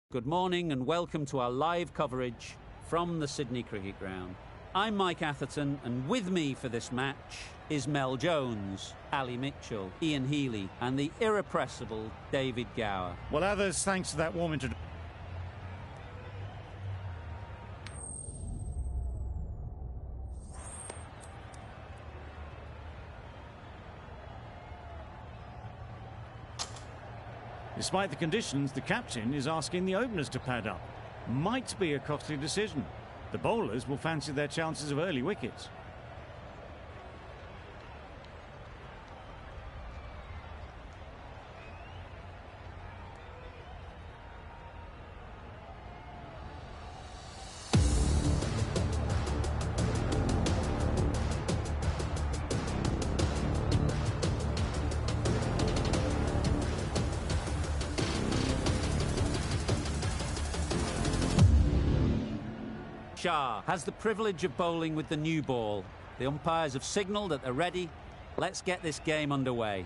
Good morning and welcome to our live coverage from the Sydney Cricket Ground. I'm Mike Atherton, and with me for this match is Mel Jones, Ali Mitchell, Ian Healy and the irrepressible David Gower. Well, others, thanks to that warm introduction. Despite the conditions, the captain is asking the openers to pad up. Might be a costly decision. The bowlers will fancy their chances of early wickets. Shah has the privilege of bowling with the new ball. The umpires have signalled that they're ready. Let's get this game underway.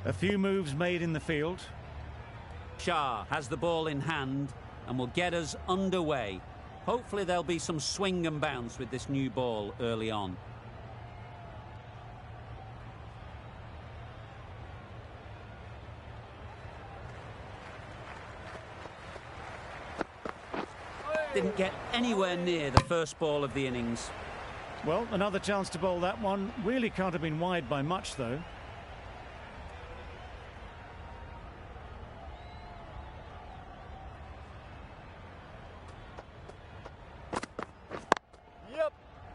A few moves made in the field. Shah has the ball in hand and will get us underway. Hopefully there'll be some swing and bounce with this new ball early on. Didn't get anywhere near the first ball of the innings. Well, another chance to bowl that one. Really can't have been wide by much, though.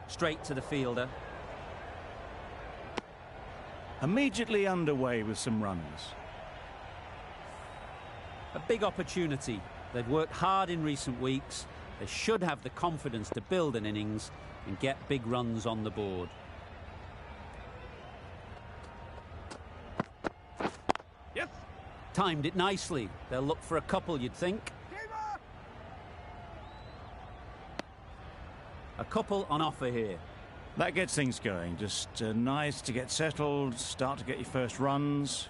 Straight to the fielder. Immediately underway with some runs. A big opportunity. They've worked hard in recent weeks. They should have the confidence to build an innings and get big runs on the board. Yes. Timed it nicely. They'll look for a couple, you'd think. A couple on offer here. That gets things going. Just nice to get settled, start to get your first runs.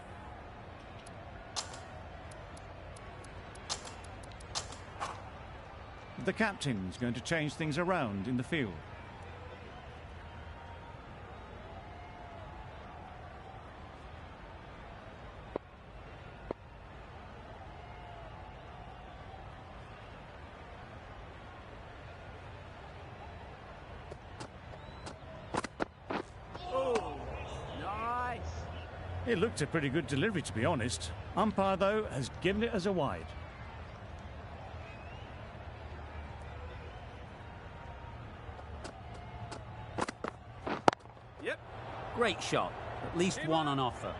The captain's going to change things around in the field. It looked a pretty good delivery, to be honest. Umpire, though, has given it as a wide. Yep. Great shot. At least one on offer.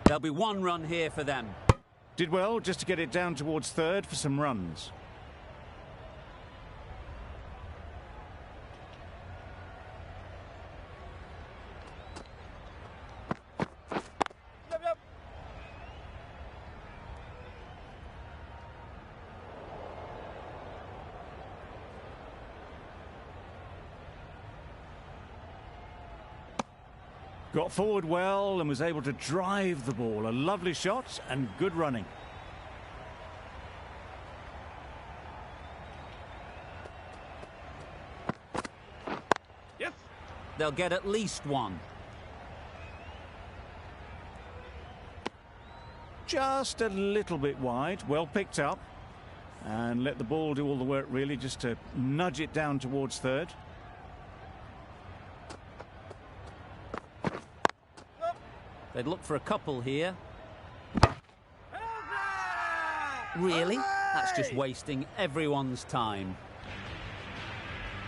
There'll be one run here for them. Did well just to get it down towards third for some runs. Got forward well and was able to drive the ball. A lovely shot and good running. Yes. They'll get at least one. Just a little bit wide. Well picked up. And let the ball do all the work, really, just to nudge it down towards third. They'd look for a couple here. Really? That's just wasting everyone's time.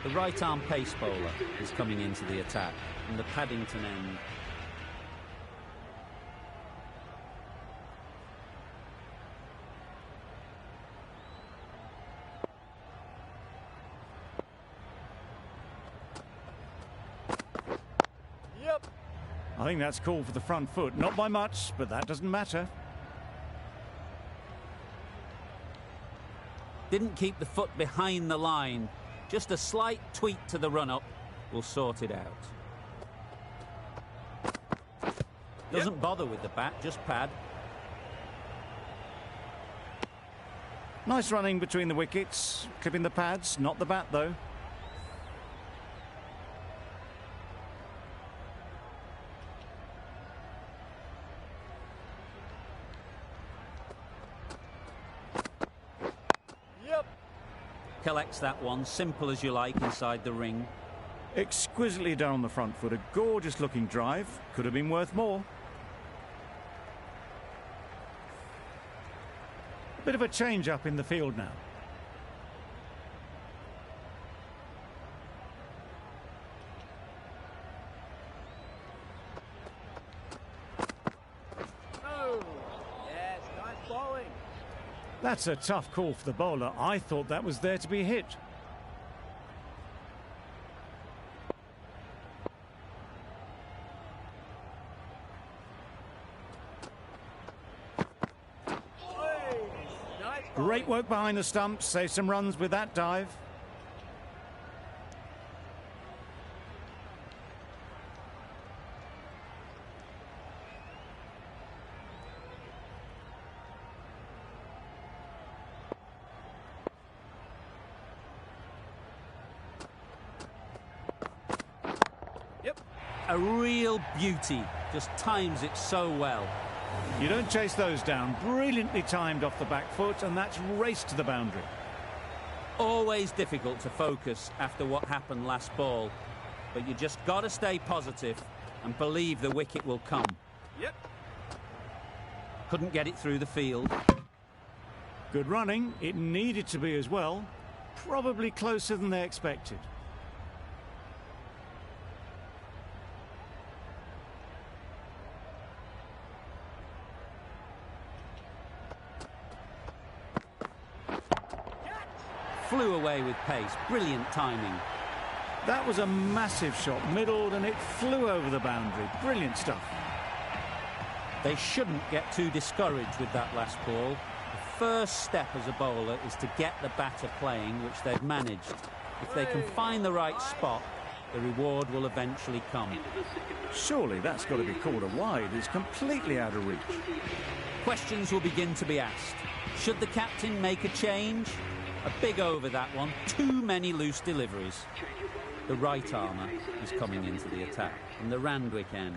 The right-arm pace bowler is coming into the attack from the Paddington end. I think that's called for the front foot. Not by much, but that doesn't matter. Didn't keep the foot behind the line. Just a slight tweak to the run-up will sort it out. Doesn't bother with the bat, just pad. Nice running between the wickets. Clipping the pads, not the bat though. Collects that one, simple as you like, inside the ring. Exquisitely done on the front foot. A gorgeous looking drive. Could have been worth more. A bit of a change up in the field now. That's a tough call for the bowler. I thought that was there to be hit. Great work behind the stumps. Save some runs with that dive. A real beauty, just times it so well. You don't chase those down. Brilliantly timed off the back foot, and that's raced to the boundary. Always difficult to focus after what happened last ball, but you just got to stay positive and believe the wicket will come. Couldn't get it through the field. Good running. It needed to be as well. Probably closer than they expected. Flew away with pace. Brilliant timing. That was a massive shot, middled, and it flew over the boundary. Brilliant stuff. They shouldn't get too discouraged with that last ball. The first step as a bowler is to get the batter playing, which they've managed. If they can find the right spot, the reward will eventually come. Surely that's got to be called a wide. It's completely out of reach. Questions will begin to be asked. Should the captain make a change? A big over that one. Too many loose deliveries. The right armour is coming into the attack from the Randwick end.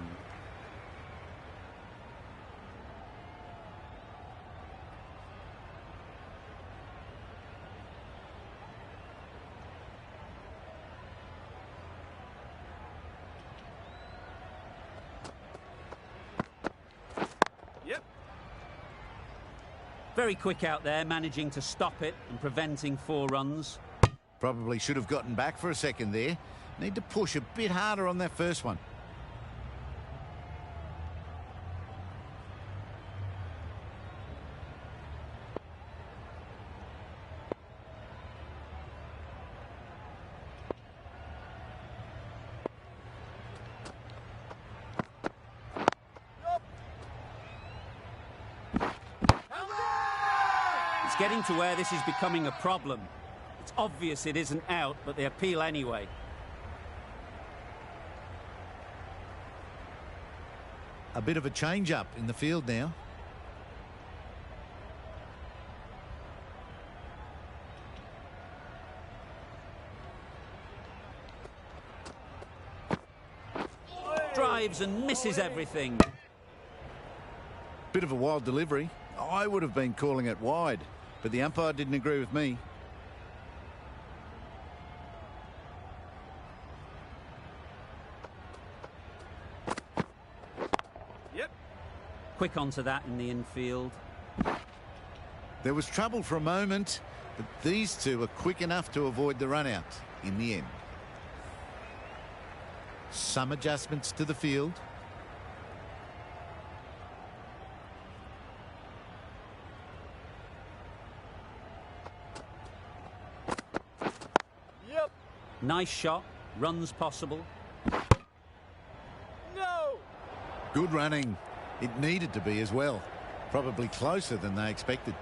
Very quick out there, managing to stop it and preventing 4 runs. Probably should have gotten back for a second there. Need to push a bit harder on that first one. It's getting to where this is becoming a problem. It's obvious it isn't out, but they appeal anyway. A bit of a change-up in the field now. Drives and misses everything. Bit of a wild delivery. I would have been calling it wide, but the umpire didn't agree with me. quick onto that in the infield. There was trouble for a moment, but these two are quick enough to avoid the run-out in the end. Some adjustments to the field. Yep. Nice shot. Runs possible. No. Good running. It needed to be as well. Probably closer than they expected.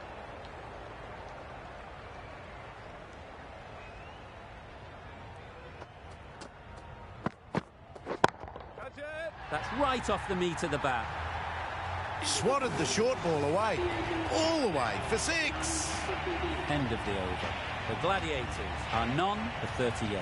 Catch it. That's right off the meat of the bat. Swatted the short ball away. All the way for 6. End of the over. The Gladiators are none for 38.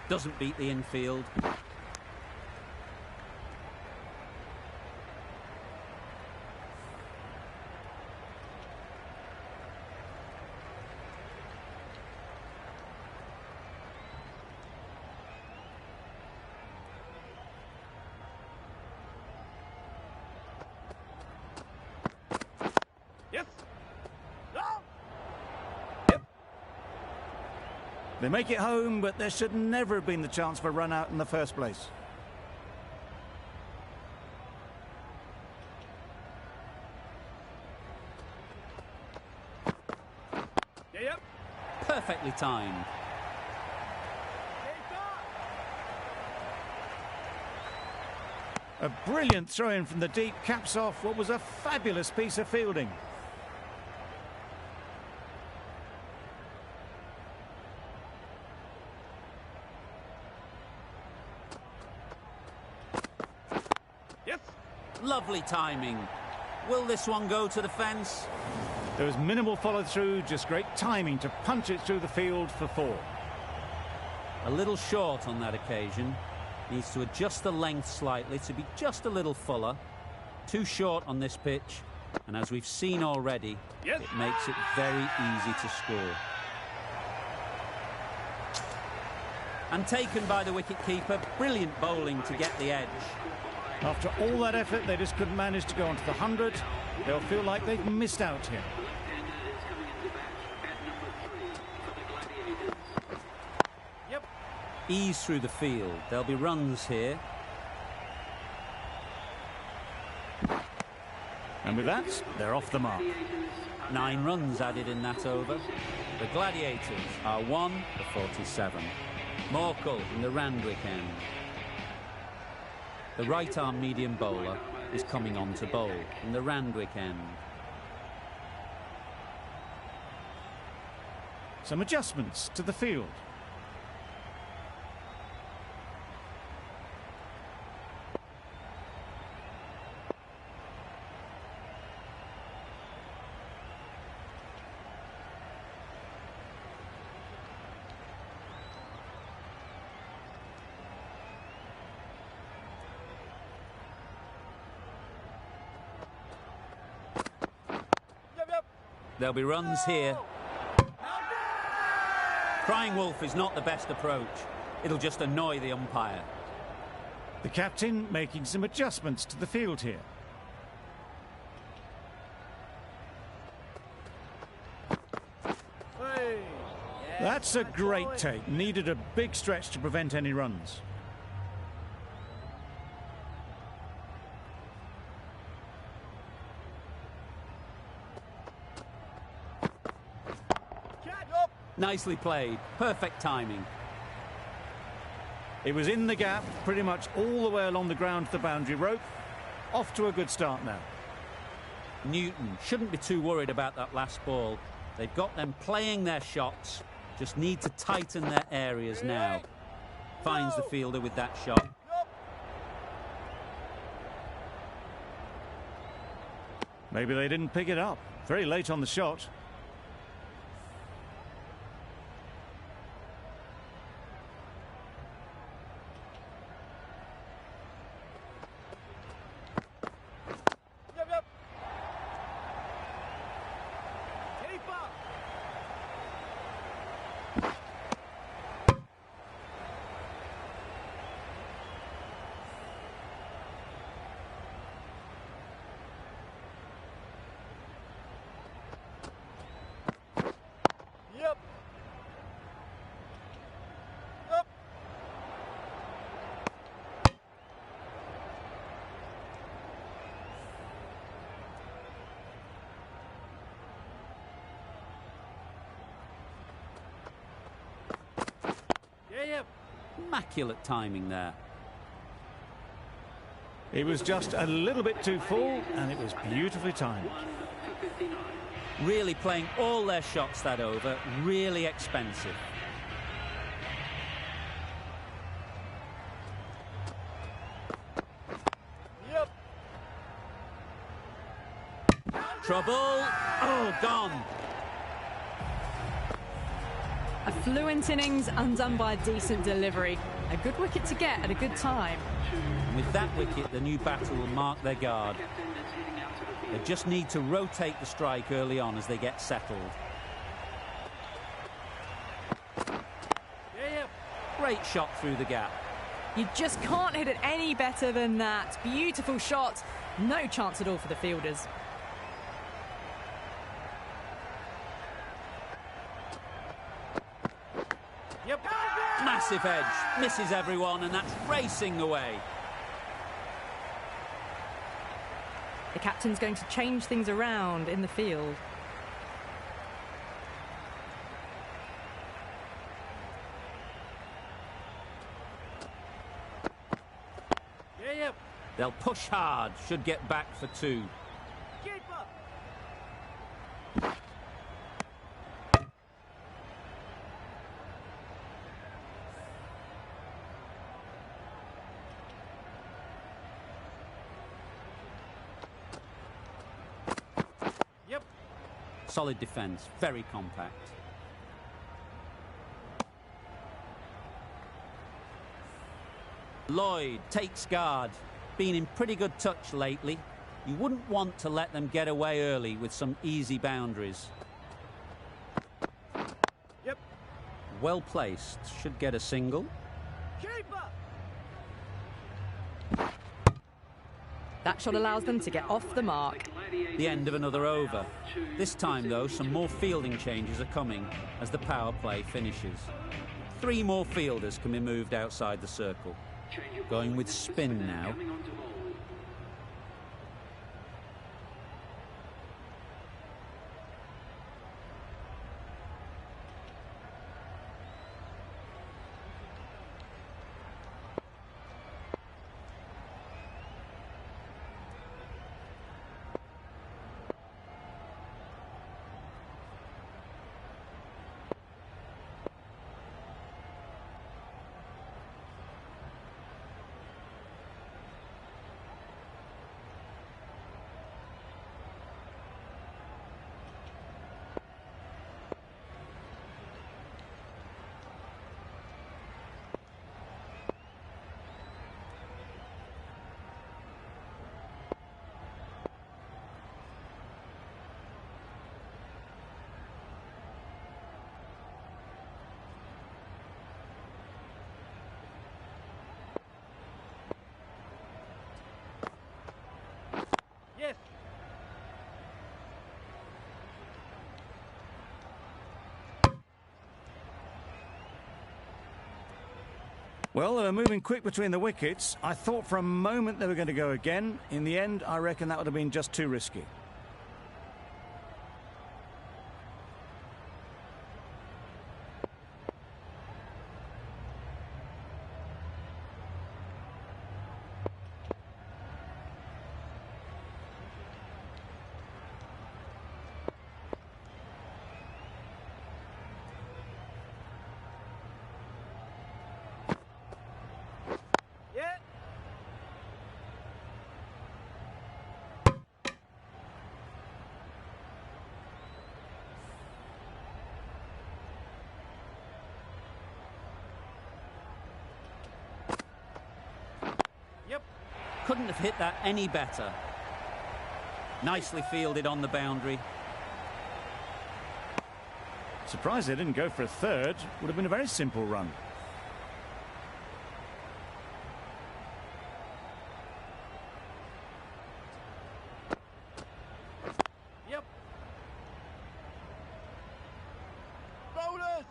Doesn't beat the infield. Yes. No. They make it home, but there should never have been the chance for a run out in the first place. Yep. Perfectly timed. A brilliant throw-in from the deep caps off what was a fabulous piece of fielding. Yes. Lovely timing. Will this one go to the fence? There was minimal follow-through, just great timing to punch it through the field for 4. A little short on that occasion. Needs to adjust the length slightly to be just a little fuller. Too short on this pitch. And as we've seen already, Yes. it makes it very easy to score. And taken by the wicket-keeper. Brilliant bowling to get the edge. After all that effort, they just couldn't manage to go onto the 100. They'll feel like they've missed out here. Yep. Ease through the field. There'll be runs here. And with that, they're off the mark. 9 runs added in that over. The Gladiators are 1 for 47. Morkel in the Randwick end. The right-arm medium bowler is coming on to bowl in the Randwick end. Some adjustments to the field. Yep. There'll be runs here. Crying wolf is not the best approach. It'll just annoy the umpire. The captain making some adjustments to the field here. Hey. That's a great take. Needed a big stretch to prevent any runs. Catch up. Nicely played. Perfect timing. It was in the gap, pretty much all the way along the ground to the boundary rope. Off to a good start now. Newton shouldn't be too worried about that last ball. They've got them playing their shots. Just need to tighten their areas now. Finds the fielder with that shot. Maybe they didn't pick it up. Very late on the shot. Yeah, yep. Immaculate timing there. He was just a little bit too full, and it was beautifully timed. Really playing all their shots that over. Really expensive. Yep. Trouble. Oh, gone. A fluent innings undone by a decent delivery. A good wicket to get at a good time. And with that wicket, the new batter will mark their guard. They just need to rotate the strike early on as they get settled. Yeah, yep. Great shot through the gap. You just can't hit it any better than that. Beautiful shot. No chance at all for the fielders. Yep. Massive edge. Misses everyone, and that's racing away. The captain's going to change things around in the field. Yeah, yep. They'll push hard. Should get back for two. Keeper. Yep. Solid defence. Very compact. Lloyd takes guard. Been in pretty good touch lately. You wouldn't want to let them get away early with some easy boundaries. Yep. Well placed. Should get a single. Keeper. That shot allows them to get off the mark. The end of another over. This time, though, some more fielding changes are coming as the power play finishes. 3 more fielders can be moved outside the circle. Going with spin now. Yes. Well, they were moving quick between the wickets. I thought for a moment they were going to go again. In the end, I reckon that would have been just too risky. Yeah. Yep. Couldn't have hit that any better. Nicely fielded on the boundary. Surprised they didn't go for a third. Would have been a very simple run. Yep. Bowlers.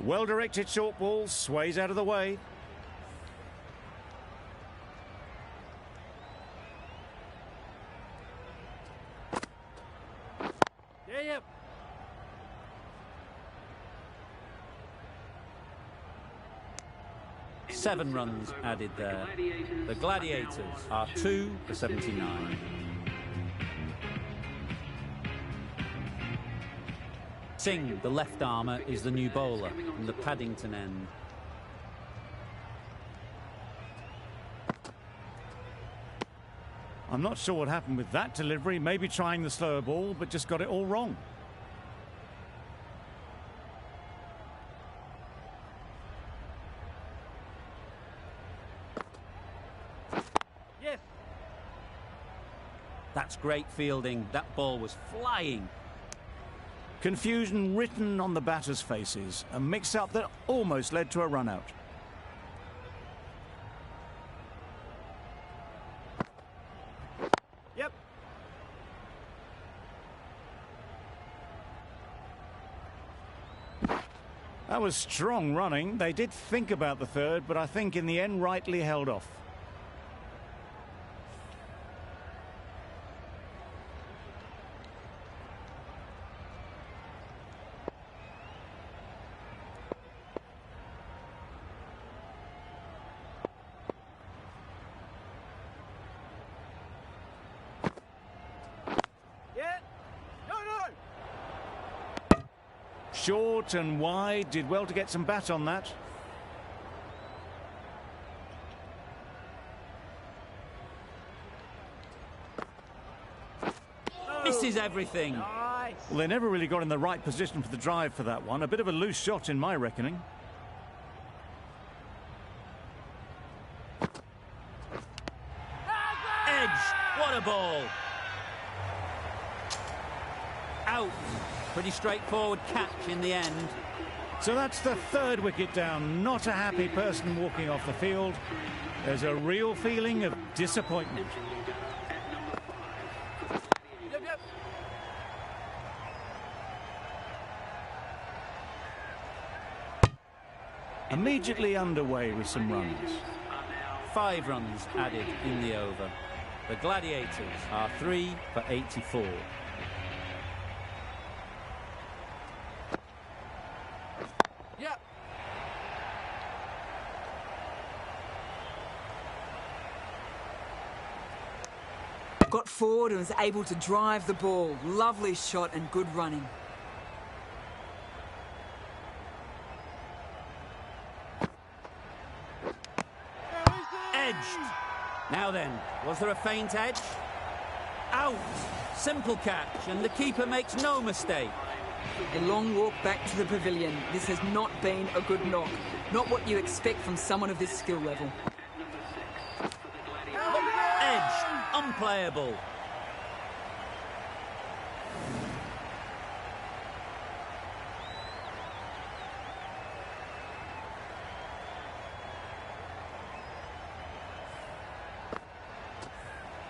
Well-directed short ball sways out of the way. Yep. 7 runs added there. The Gladiators are 2 for 79. Singh, the left armour, is the new bowler from the Paddington end. I'm not sure what happened with that delivery. Maybe trying the slower ball, but just got it all wrong. Yes. That's great fielding. That ball was flying. Confusion written on the batters' faces. A mix-up that almost led to a run-out. Yep. That was strong running. They did think about the third, but I think in the end rightly held off. Yeah. No. Short and wide, did well to get some bat on that. Misses everything. Nice. Well, they never really got in the right position for the drive for that one. A bit of a loose shot in my reckoning. Edge. What a ball. Out. Pretty straightforward catch in the end. So that's the third wicket down. Not a happy person walking off the field. There's a real feeling of disappointment. Yep. Immediately underway with some runs. 5 runs added in the over. The Gladiators are 3 for 84. Yep. Got forward and was able to drive the ball. Lovely shot and good running. Edged. Now then, was there a feint edge? Out. Simple catch, and the keeper makes no mistake. A long walk back to the pavilion. This has not been a good knock. Not what you expect from someone of this skill level. Edge. Unplayable.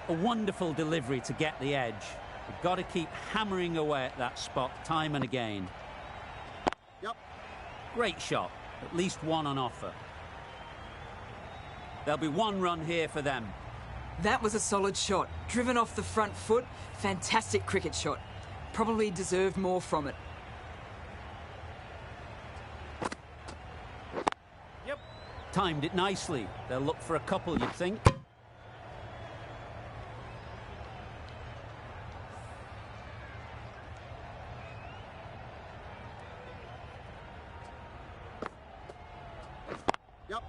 A wonderful delivery to get the edge. You've got to keep hammering away at that spot time and again. Yep. Great shot. At least one on offer. There'll be 1 run here for them. That was a solid shot. Driven off the front foot. Fantastic cricket shot. Probably deserved more from it. Yep. Timed it nicely. They'll look for a couple, you'd think. Yep.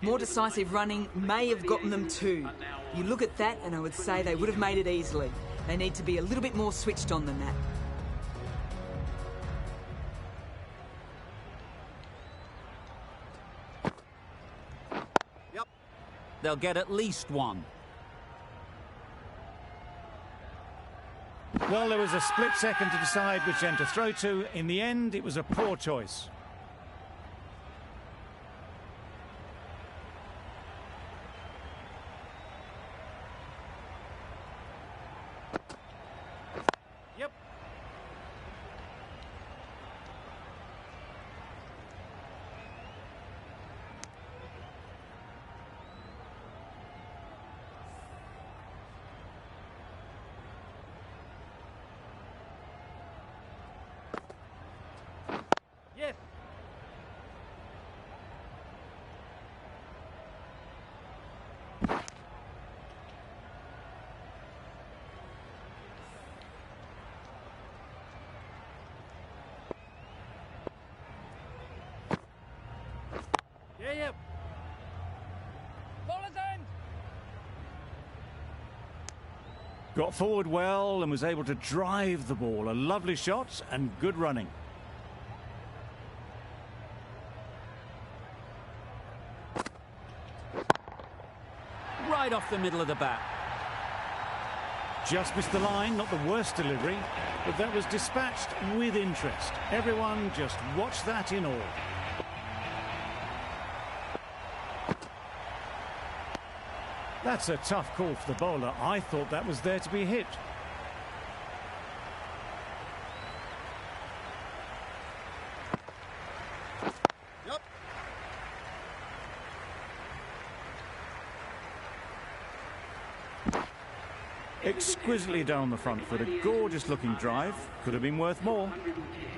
More decisive running may have gotten them 2. You look at that and I would say they would have made it easily. They need to be a little bit more switched on than that. Yep. They'll get at least 1. Well, there was a split second to decide which end to throw to. In the end, it was a poor choice. Yeah, yeah. Ball is in. Got forward well and was able to drive the ball. A lovely shot and good running. Right off the middle of the bat. Just missed the line, not the worst delivery, but that was dispatched with interest. Everyone just watched that in awe. That's a tough call for the bowler. I thought that was there to be hit. Yep. Exquisitely down the front foot, a gorgeous looking drive. Could have been worth more.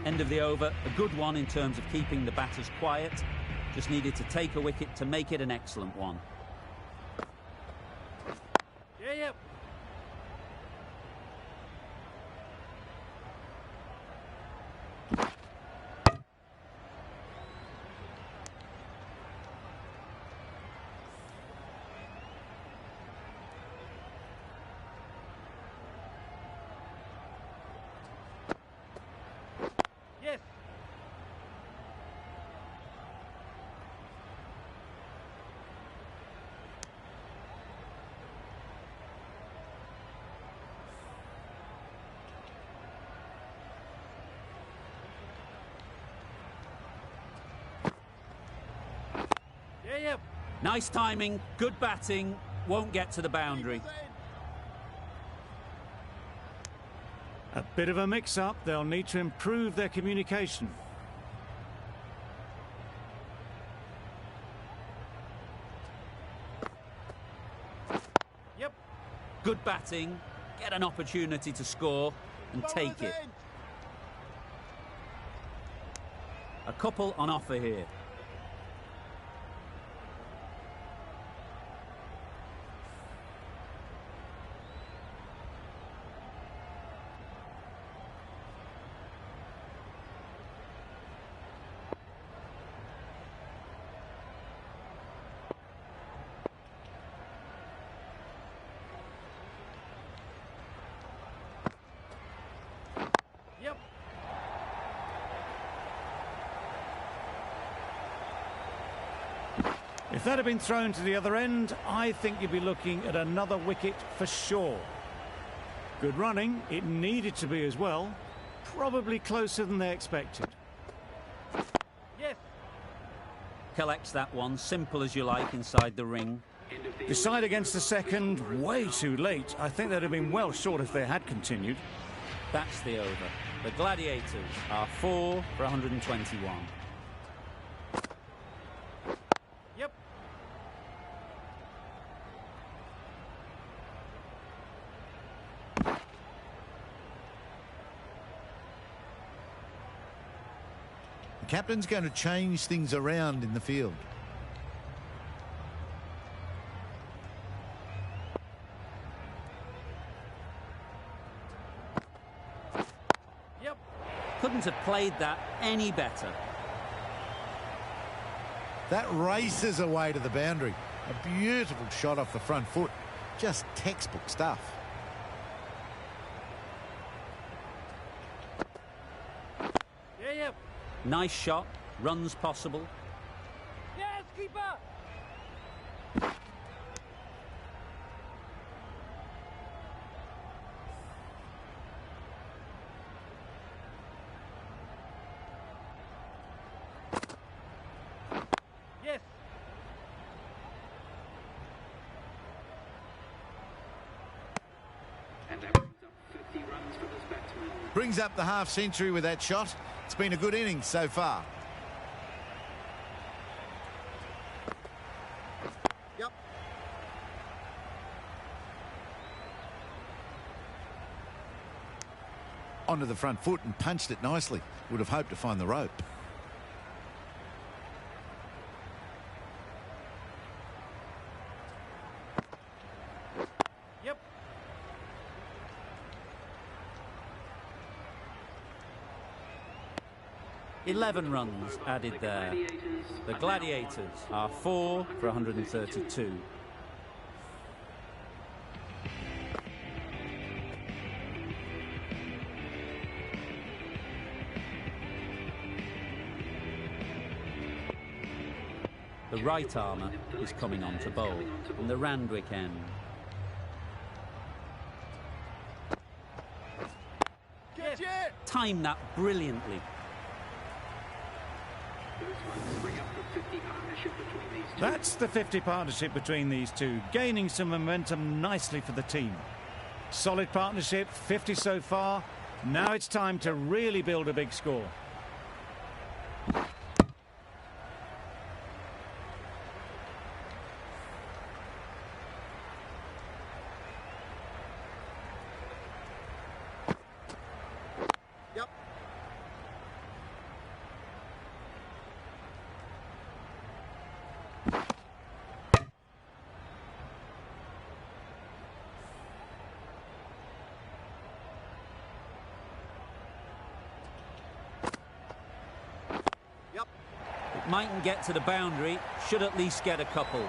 End of the over, a good one in terms of keeping the batters quiet. Just needed to take a wicket to make it an excellent one. Yeah, yeah. Yes. Yeah, yeah. Nice timing, good batting, won't get to the boundary. A bit of a mix-up. They'll need to improve their communication. Yep. Good batting, get an opportunity to score and take it. A couple on offer here. Yep. If that had been thrown to the other end, I think you'd be looking at another wicket for sure. Good running. It needed to be as well. Probably closer than they expected. Yes. Collects that one, simple as you like, inside the ring. Decide against the second, way too late. I think they'd have been well short if they had continued. That's the over. The Gladiators are 4 for 121. Yep. The captain's going to change things around in the field. Yep. Couldn't have played that any better. That races away to the boundary. A beautiful shot off the front foot. Just textbook stuff. Yeah, yeah. Nice shot, runs possible. Yes, keeper. Yes. Brings up the half century with that shot. It's been a good innings so far. Yep. Onto the front foot and punched it nicely. Would have hoped to find the rope. Yep. 11 runs added there. The Gladiators are 4 for 132. The right armour is coming on to bowl from the Randwick end. Timed that brilliantly. That's the 50 partnership between these two, gaining some momentum nicely for the team. Solid partnership, 50 so far. Now it's time to really build a big score. Mightn't get to the boundary, should at least get a couple.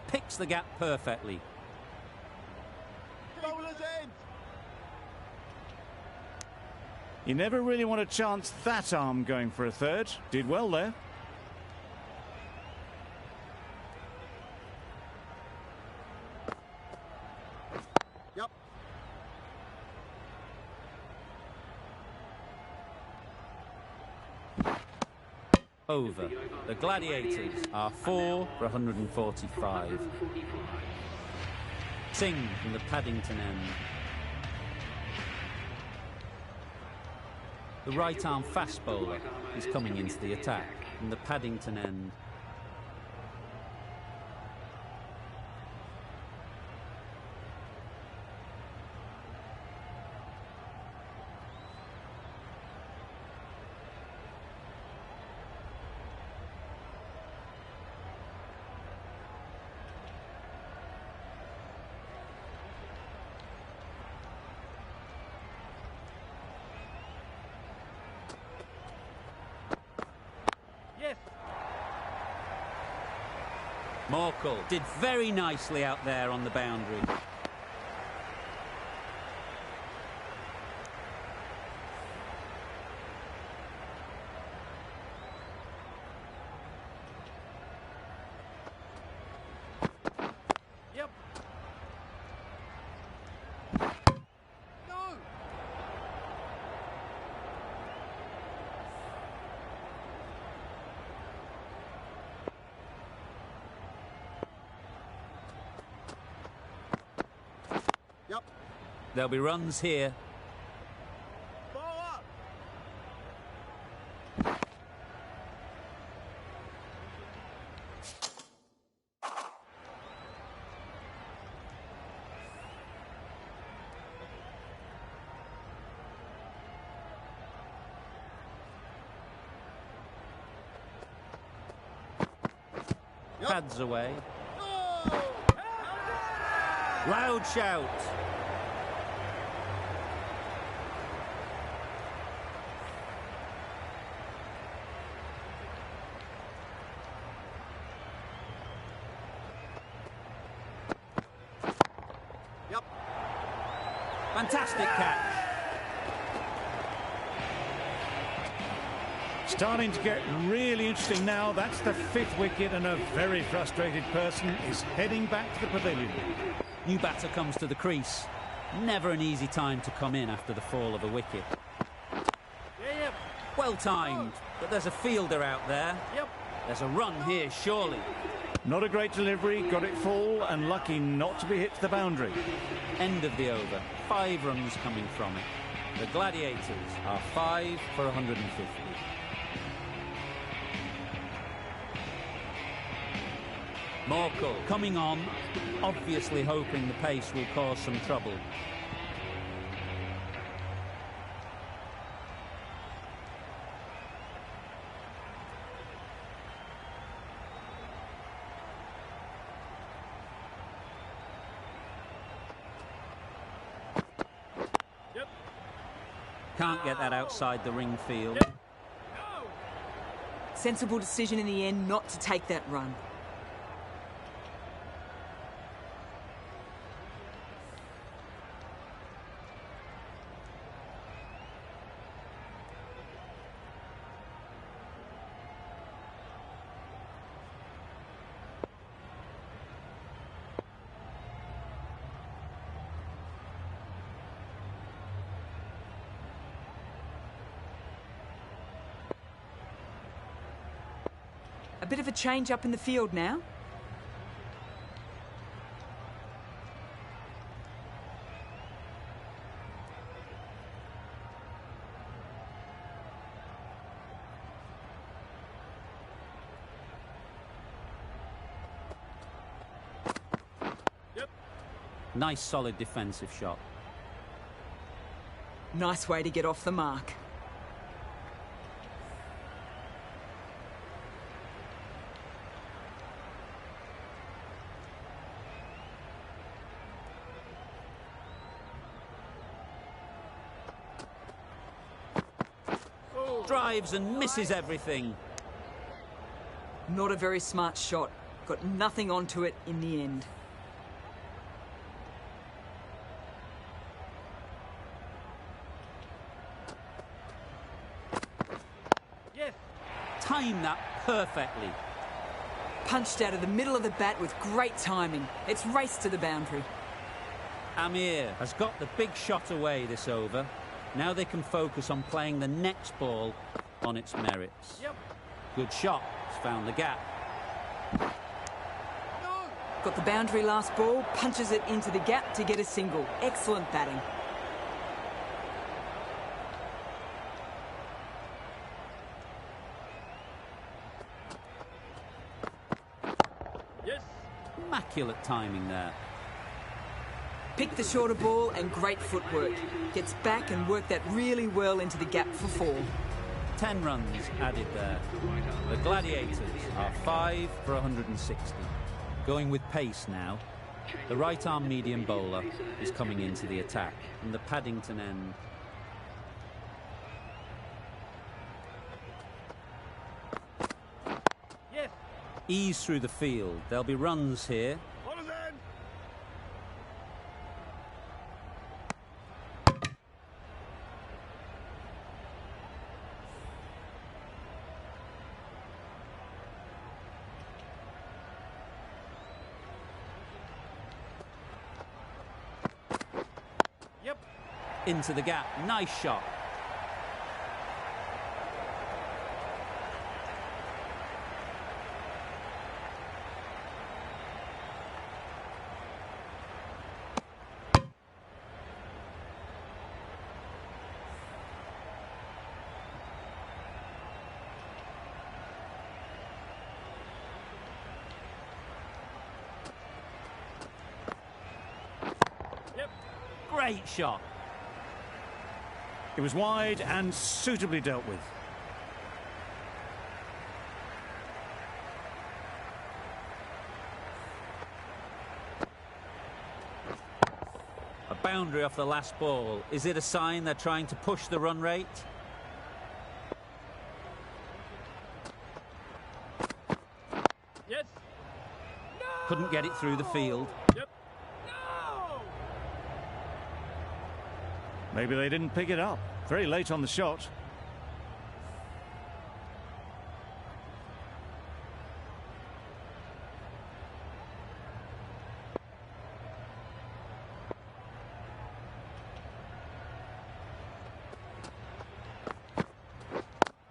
Picks the gap perfectly. You never really want to chance that arm going for a third. Did well there. Over. The Gladiators are 4 for 145. Singh from the Paddington end. The right-arm fast bowler is coming into the attack from the Paddington end. Morkel did very nicely out there on the boundary. There'll be runs here. Pads away. Loud shout. Fantastic catch. Starting to get really interesting now. That's the 5th wicket, and a very frustrated person is heading back to the pavilion. New batter comes to the crease. Never an easy time to come in after the fall of a wicket. Well timed, but there's a fielder out there. There's a run here, surely. Not a great delivery, got it full and lucky not to be hit to the boundary. End of the over. 5 runs coming from it. The Gladiators are 5 for 150. Morkel coming on, obviously hoping the pace will cause some trouble. Can't get that outside the ring field. Sensible decision in the end not to take that run. A bit of a change up in the field now. Nice solid defensive shot. Nice way to get off the mark. Drives and misses everything. Not a very smart shot. Got nothing onto it in the end. Yes. Timed that perfectly. Punched out of the middle of the bat with great timing. It's raced to the boundary. Amir has got the big shot away this over. Now they can focus on playing the next ball on its merits. Yep. Good shot. It's found the gap. Got the boundary last ball, punches it into the gap to get a single. Excellent batting. Yes. Immaculate timing there. Picked the shorter ball and great footwork. Gets back and worked that really well into the gap for 4. 10 runs added there. The Gladiators are 5 for 160. Going with pace now. The right-arm medium bowler is coming into the attack from the Paddington end. Yes. Ease through the field. There'll be runs here. Yep. Into the gap. Nice shot. Yep. Great shot. It was wide and suitably dealt with. A boundary off the last ball. Is it a sign they're trying to push the run rate? Yes. No. Couldn't get it through the field. Yep. No. Maybe they didn't pick it up. Very late on the shot.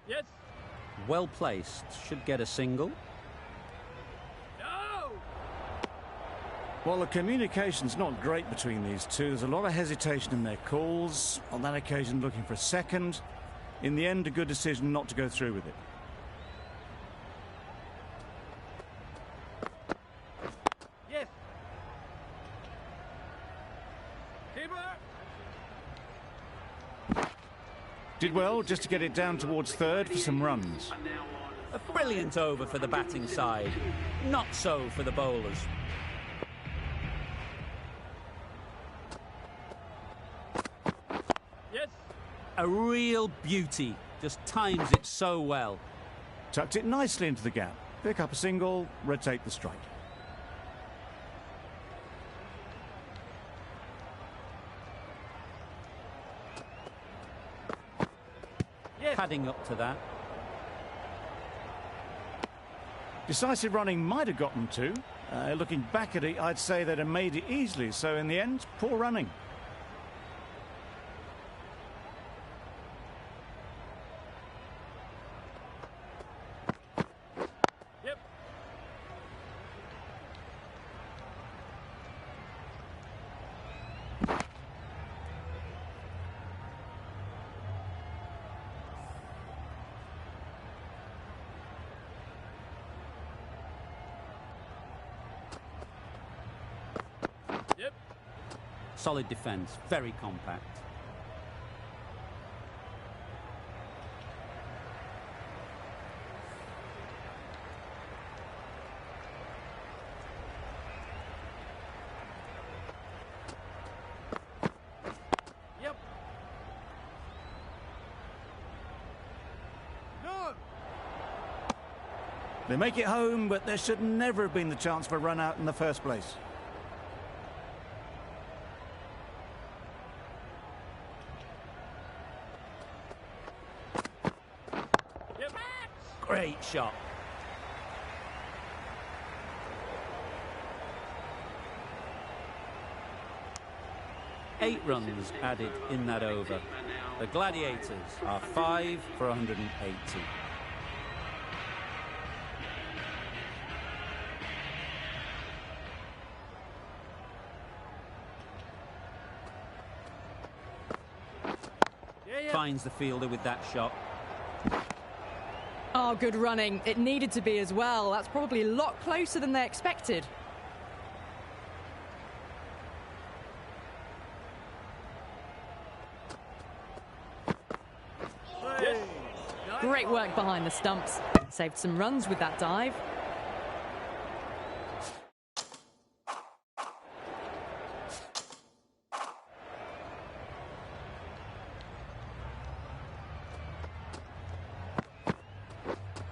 Yes. Well placed. Should get a single. No. Well, the communication's not great between these two. There's a lot of hesitation in their calls. On that occasion, looking for a second. In the end, a good decision not to go through with it. Yes. Keeper. Did well just to get it down towards third for some runs. A brilliant over for the batting side. Not so for the bowlers. Yes. A real beauty. Just times it so well. Tucked it nicely into the gap. Pick up a single, rotate the strike. Yes. Padding up to that. Decisive running might have gotten two. Looking back at it, I'd say they'd have made it easily. So in the end, poor running. Yep. Yep. Solid defence, very compact. Yep. No. They make it home, but there should never have been the chance for a run out in the first place. Yep. Great shot. Eight runs added in that over. The Gladiators are 5 for 180. Yeah. Finds the fielder with that shot. Oh, good running. It needed to be as well. That's probably a lot closer than they expected. Yes. Great work behind the stumps. Saved some runs with that dive.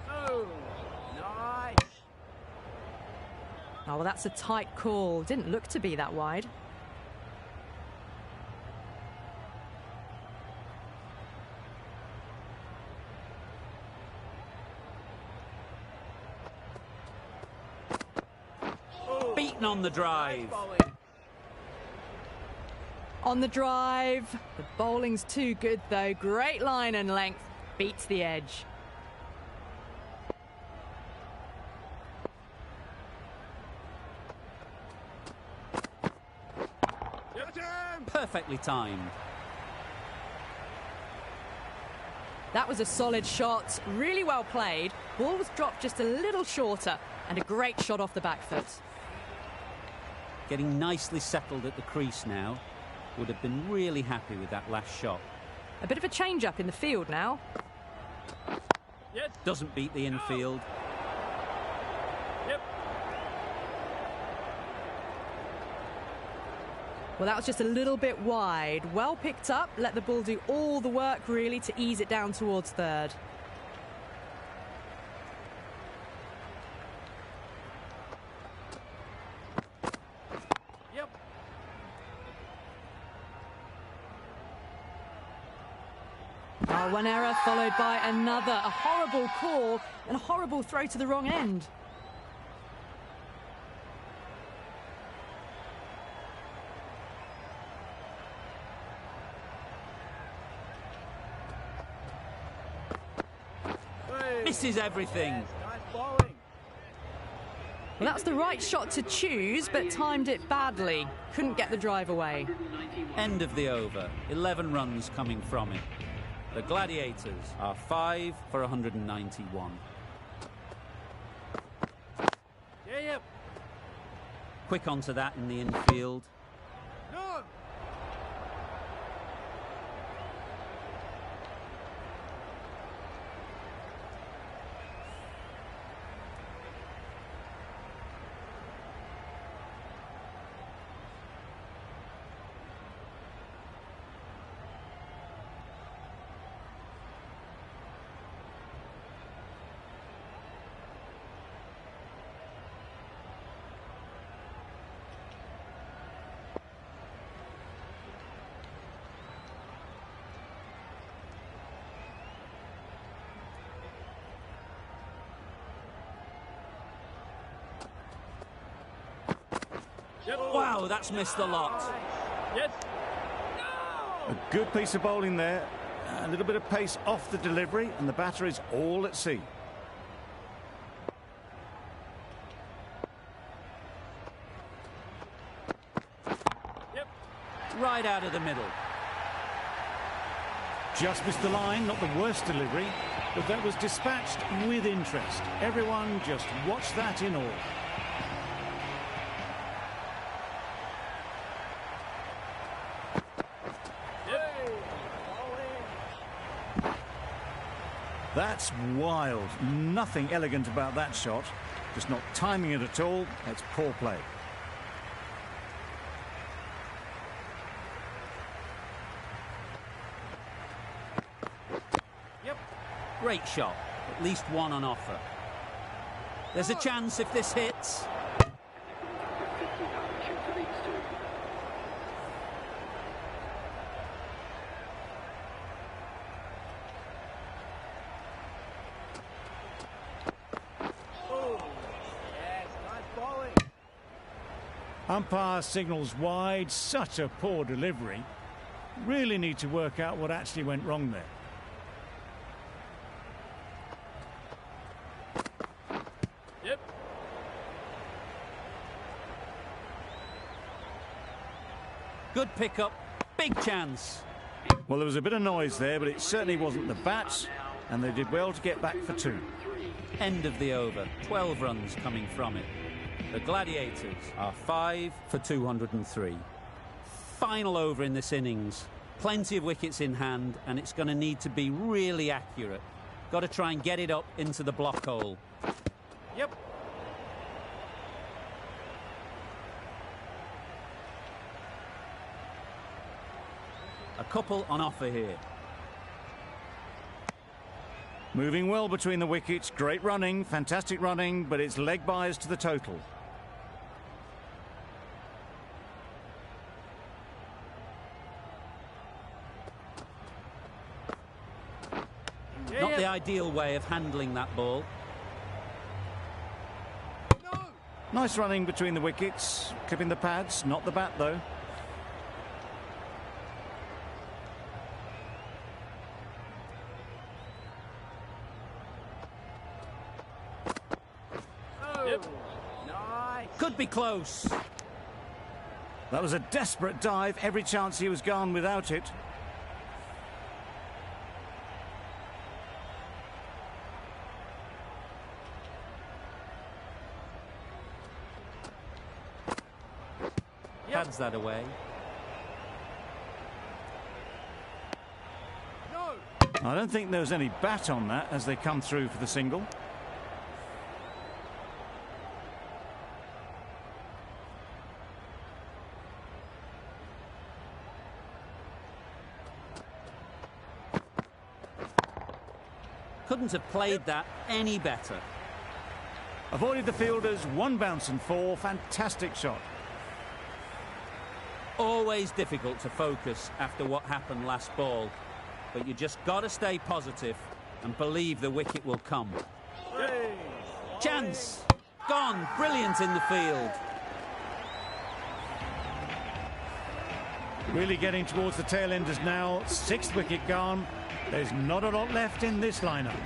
Oh, nice. Oh, well, that's a tight call. Didn't look to be that wide. Beaten on the drive. Bowling. On the drive. The bowling's too good, though. Great line and length. Beats the edge. Yep. Jam. Perfectly timed. That was a solid shot. Really well played. Ball was dropped just a little shorter. And a great shot off the back foot. Getting nicely settled at the crease now. Would have been really happy with that last shot. A bit of a change-up in the field now. Yes. Doesn't beat the infield. Yep. Well, that was just a little bit wide. Well picked up. Let the ball do all the work, really, to ease it down towards third. Yep. Oh, one error followed by another. A horrible call and a horrible throw to the wrong end. Hey. Misses everything. Yes, nice bowling. Well, that's the right shot to choose, but timed it badly. Couldn't get the drive away. End of the over. 11 runs coming from it. The Gladiators are 5 for 191. Yep. Quick onto that in the infield. No. Yep. Wow, that's missed the lot. Yep. A good piece of bowling there. A little bit of pace off the delivery, and the batter is all at sea. Yep. Right out of the middle. Just missed the line, not the worst delivery, but that was dispatched with interest. Everyone just watched that in awe. That's wild. Nothing elegant about that shot. Just not timing it at all. It's poor play. Yep. Great shot. At least one on offer. There's a chance if this hits. Umpire signals wide. Such a poor delivery. Really need to work out what actually went wrong there. Yep. Good pickup. Big chance. Well, there was a bit of noise there, but it certainly wasn't the bats, and they did well to get back for two. End of the over. 12 runs coming from it. The Gladiators are 5 for 203. Final over in this innings. Plenty of wickets in hand, and it's going to need to be really accurate. Got to try and get it up into the block hole. Yep. A couple on offer here. Moving well between the wickets. Great running, fantastic running, but it's leg byes to the total. Not the ideal way of handling that ball. No. Nice running between the wickets. Clipping the pads, not the bat though. Yep. Nice. Could be close. That was a desperate dive. Every chance he was gone without it. Pads that away. No. I don't think there was any bat on that as they come through for the single. Couldn't have played that any better. Avoided the fielders, one bounce and four. Fantastic shot. Always difficult to focus after what happened last ball, but you just got to stay positive and believe the wicket will come. Hey. Chance! Gone! Brilliant in the field. Really getting towards the tail enders now. Sixth wicket gone. There's not a lot left in this lineup.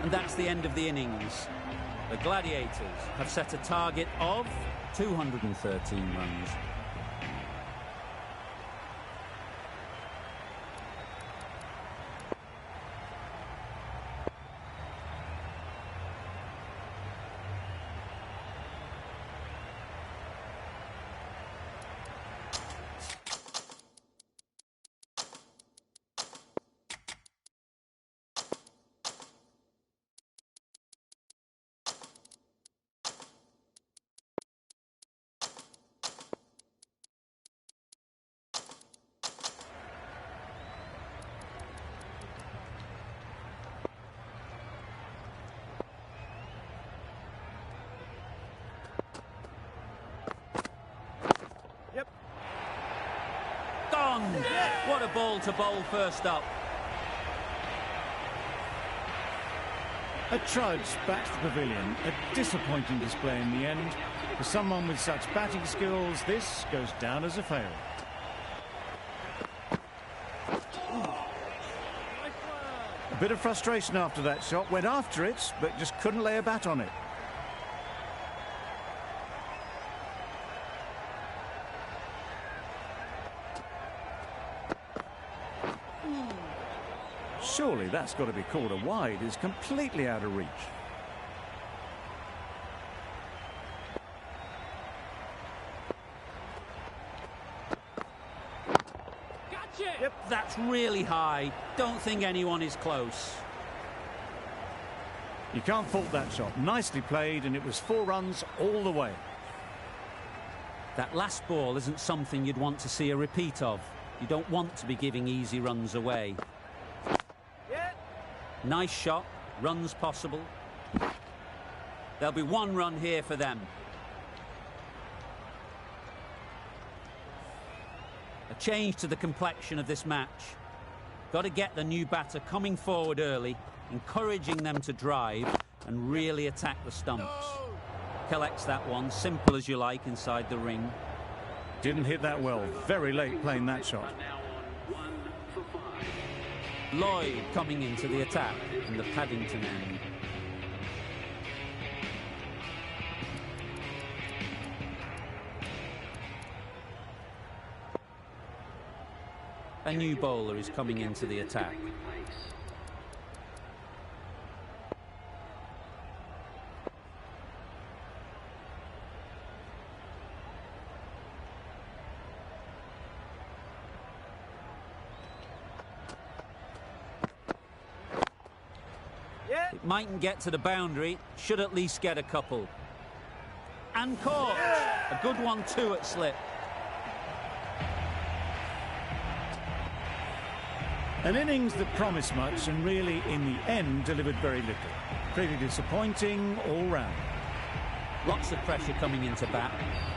And that's the end of the innings. The Gladiators have set a target of 213 runs. Yep. Gone! What a ball to bowl first up. A trudge back to the pavilion. A disappointing display in the end. For someone with such batting skills, this goes down as a fail. A bit of frustration after that shot. Went after it, but just couldn't lay a bat on it. Surely that's got to be called a wide. It's completely out of reach. Yep, that's really high. Don't think anyone is close. You can't fault that shot. Nicely played, and it was 4 runs all the way. That last ball isn't something you'd want to see a repeat of. You don't want to be giving easy runs away. Nice shot, runs possible. There'll be 1 run here for them. A change to the complexion of this match. Got to get the new batter coming forward early, encouraging them to drive and really attack the stumps. Collects that one, simple as you like, inside the ring. Didn't hit that well. Very late playing that shot. Lloyd coming into the attack in the Paddington end. A new bowler is coming into the attack. It mightn't get to the boundary, should at least get a couple. And caught! A good one too at slip. An innings that promised much and really, in the end, delivered very little. Pretty disappointing all round. Lots of pressure coming into bat.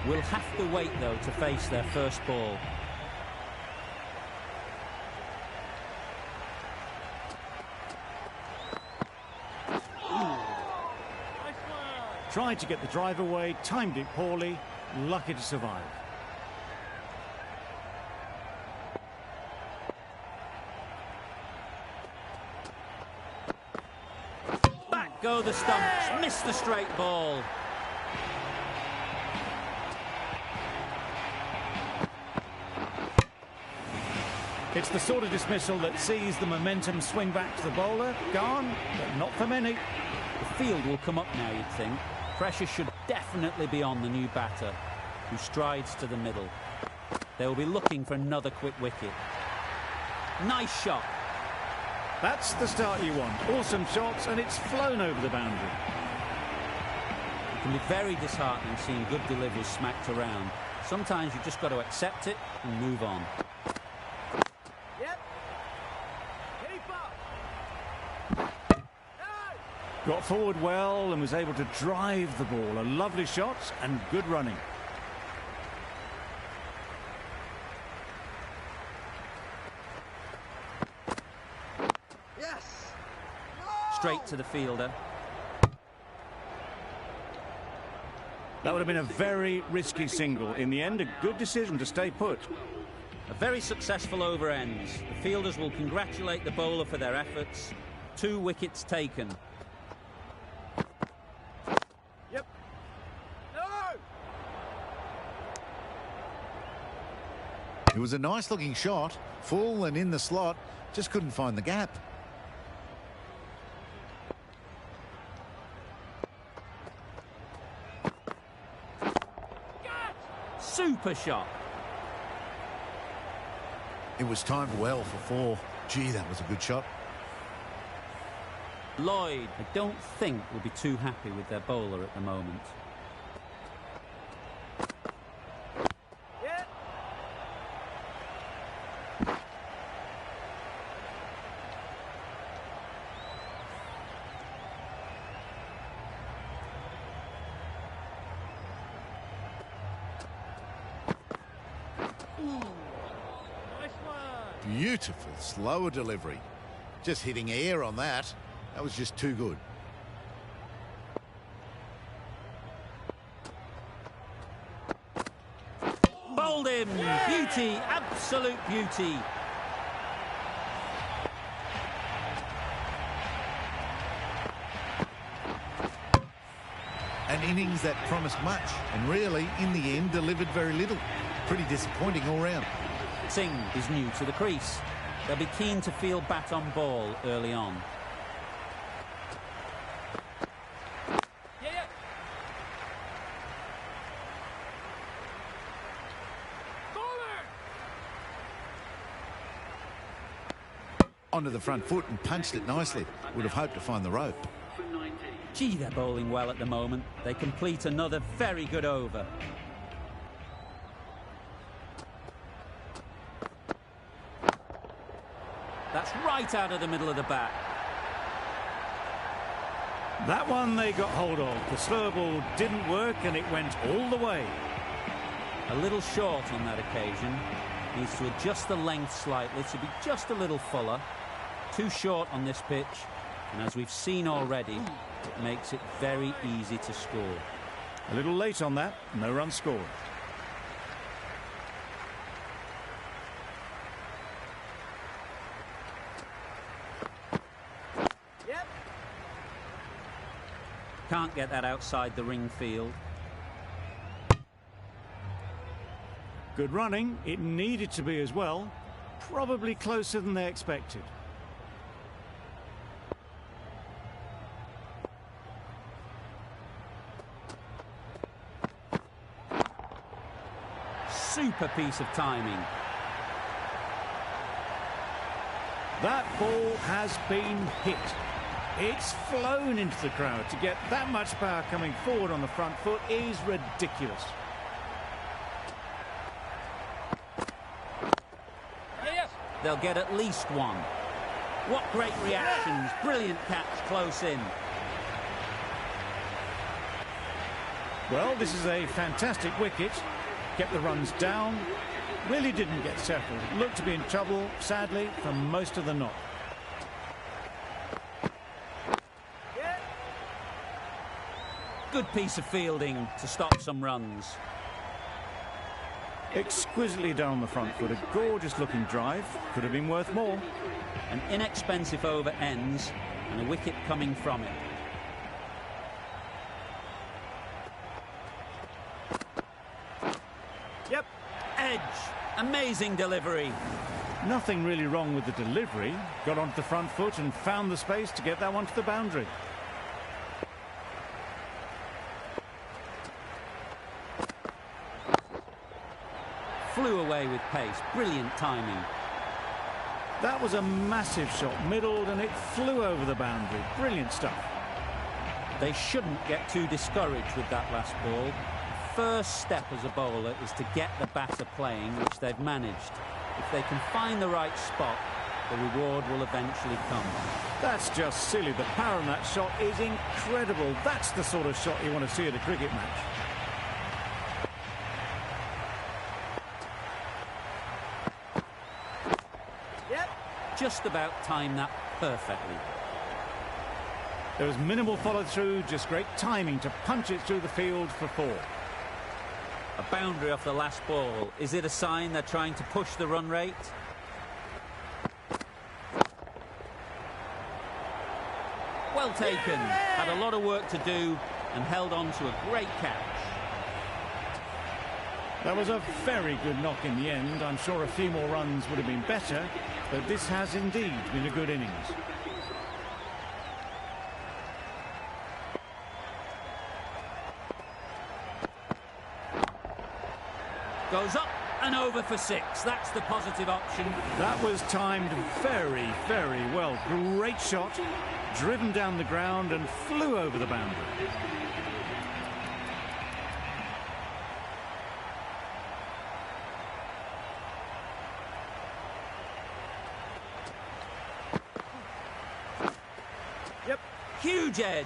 Will have to wait, though, to face their first ball. Tried to get the drive away, timed it poorly, lucky to survive. Back go the stumps, missed the straight ball. It's the sort of dismissal that sees the momentum swing back to the bowler. Gone, but not for many. The field will come up now, you'd think. Pressure should definitely be on the new batter, who strides to the middle. They will be looking for another quick wicket. Nice shot. That's the start you want. Awesome shots, and it's flown over the boundary. It can be very disheartening seeing good deliveries smacked around. Sometimes you've just got to accept it and move on. Got forward well and was able to drive the ball. A lovely shot and good running. Yes. Straight to the fielder. That would have been a very risky single. In the end, a good decision to stay put. A very successful over ends. The fielders will congratulate the bowler for their efforts. 2 wickets taken. It was a nice looking shot, full and in the slot, just couldn't find the gap. Super shot. It was timed well for 4. Gee, that was a good shot. Lloyd, I don't think, will be too happy with their bowler at the moment. Beautiful, slower delivery. Just hitting air on that. That was just too good. Beauty, absolute beauty. An innings that promised much and really, in the end, delivered very little. Pretty disappointing all round. Singh is new to the crease. They'll be keen to feel bat on ball early on. Onto the front foot and punched it nicely. Would have hoped to find the rope. Gee, they're bowling well at the moment. They complete another very good over. That's right out of the middle of the bat. That one they got hold of. The slower ball didn't work and it went all the way. A little short on that occasion. Needs to adjust the length slightly to be just a little fuller. Too short on this pitch. And as we've seen already, it makes it very easy to score. A little late on that. No run scored. Can't get that outside the ring field. Good running. It needed to be as well. Probably closer than they expected. Super piece of timing. That ball has been hit. It's flown into the crowd. To get that much power coming forward on the front foot is ridiculous. They'll get at least one. What great reactions. Brilliant catch close in. Well, this is a fantastic wicket. Kept the runs down. Really didn't get settled. Looked to be in trouble, sadly, for most of the knock. Good piece of fielding to stop some runs. Exquisitely done on the front foot. A gorgeous looking drive. Could have been worth more. An inexpensive over ends and a wicket coming from it. Yep. Edge. Amazing delivery. Nothing really wrong with the delivery. Got onto the front foot and found the space to get that one to the boundary. Flew away with pace. Brilliant timing. That was a massive shot, middled, and it flew over the boundary. Brilliant stuff. They shouldn't get too discouraged with that last ball. The first step as a bowler is to get the batter playing, which they've managed. If they can find the right spot, the reward will eventually come. That's just silly. The power on that shot is incredible. That's the sort of shot you want to see at a cricket match. Just about timed that perfectly. There was minimal follow-through, just great timing to punch it through the field for 4. A boundary off the last ball. Is it a sign they're trying to push the run rate? Well taken. Had a lot of work to do and held on to a great catch. That was a very good knock in the end. I'm sure a few more runs would have been better, but this has indeed been a good innings. Goes up and over for 6. That's the positive option. That was timed very, very well. Great shot, driven down the ground and flew over the boundary. Huge edge.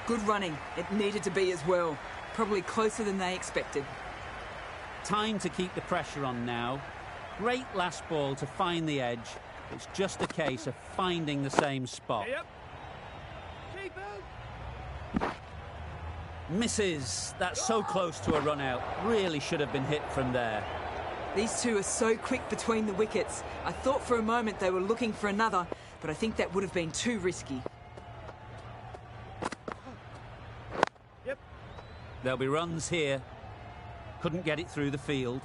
Good running. It needed to be as well. Probably closer than they expected. Time to keep the pressure on now. Great last ball to find the edge. It's just a case of finding the same spot. Yep. Misses. That's so close to a run out. Really should have been hit from there. These two are so quick between the wickets. I thought for a moment they were looking for another, but I think that would have been too risky. Yep. There'll be runs here. Couldn't get it through the field.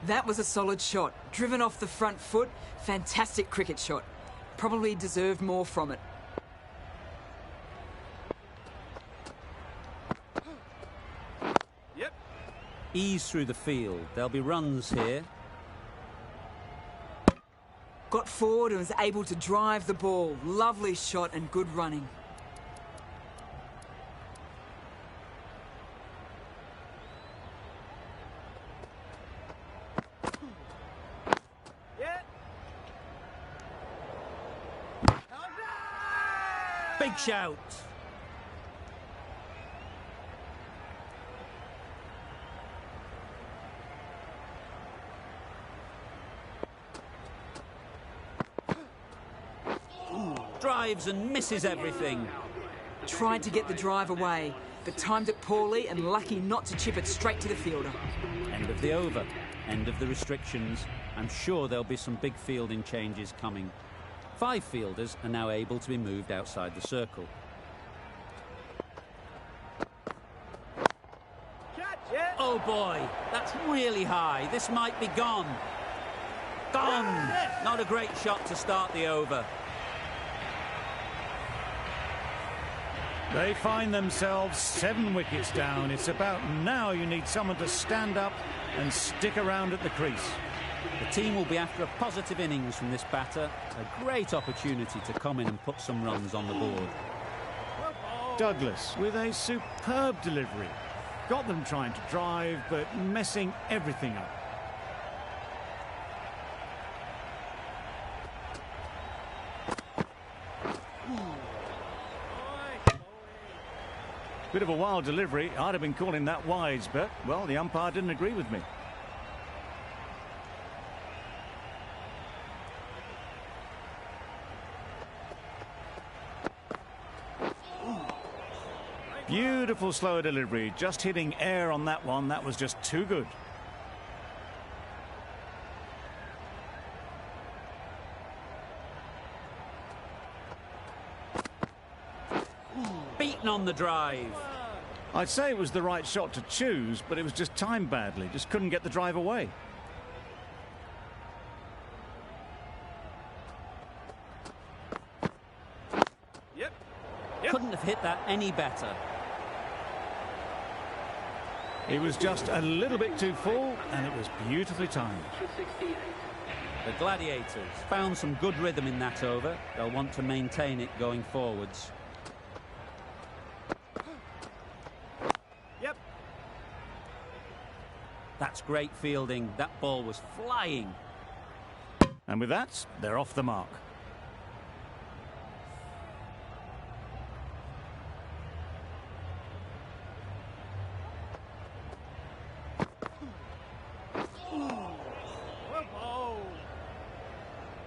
That was a solid shot. Driven off the front foot. Fantastic cricket shot. Probably deserved more from it. Yep. Ease through the field. There'll be runs here. Got forward and was able to drive the ball. Lovely shot and good running. Yeah. Big shout. Drives and misses everything. Tried to get the drive away, but timed it poorly and lucky not to chip it straight to the fielder. End of the over. End of the restrictions. I'm sure there'll be some big fielding changes coming. 5 fielders are now able to be moved outside the circle. Catch it. Oh boy, that's really high. This might be gone. Gone! Not a great shot to start the over. They find themselves 7 wickets down. It's about now you need someone to stand up and stick around at the crease. The team will be after a positive innings from this batter. A great opportunity to come in and put some runs on the board. Douglas with a superb delivery. Got them trying to drive, but messing everything up. Bit of a wild delivery. I'd have been calling that wise, but, well, the umpire didn't agree with me. Beautiful slow delivery. Just hitting air on that one. That was just too good. Beaten on the drive. I'd say it was the right shot to choose, but it was just timed badly. Just couldn't get the drive away. Yep. Couldn't have hit that any better. It was just a little bit too full, and it was beautifully timed. The Gladiators found some good rhythm in that over. They'll want to maintain it going forwards. Yep. That's great fielding. That ball was flying. And with that, they're off the mark.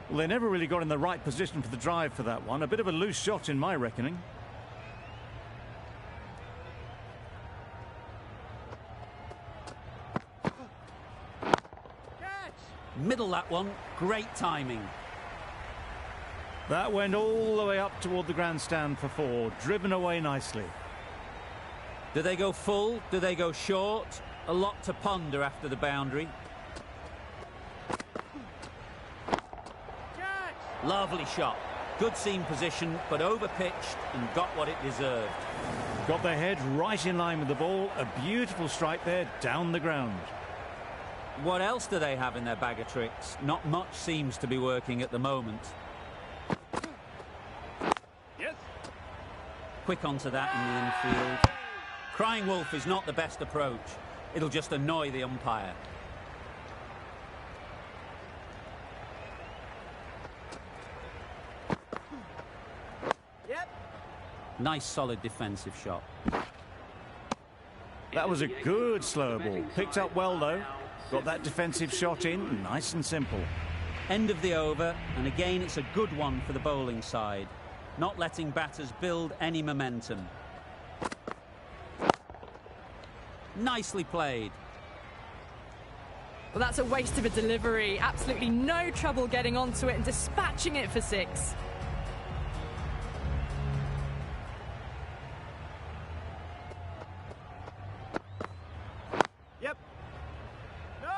Well, they never really got in the right position for the drive for that one. A bit of a loose shot in my reckoning. Middle that one. Great timing. That went all the way up toward the grandstand for 4. Driven away nicely. Do they go full? Do they go short? A lot to ponder after the boundary. Lovely shot. Good seam position, but over-pitched and got what it deserved. Got their head right in line with the ball. A beautiful strike there down the ground. What else do they have in their bag of tricks? Not much seems to be working at the moment. Yes. Quick onto that in the infield. Crying wolf is not the best approach. It'll just annoy the umpire. Yep. Nice solid defensive shot. That was a good slow ball. Picked up well though. Got that defensive shot in, nice and simple. End of the over, and again it's a good one for the bowling side. not letting batters build any momentum. Nicely played. Well, that's a waste of a delivery. Absolutely no trouble getting onto it and dispatching it for 6. Yep. No.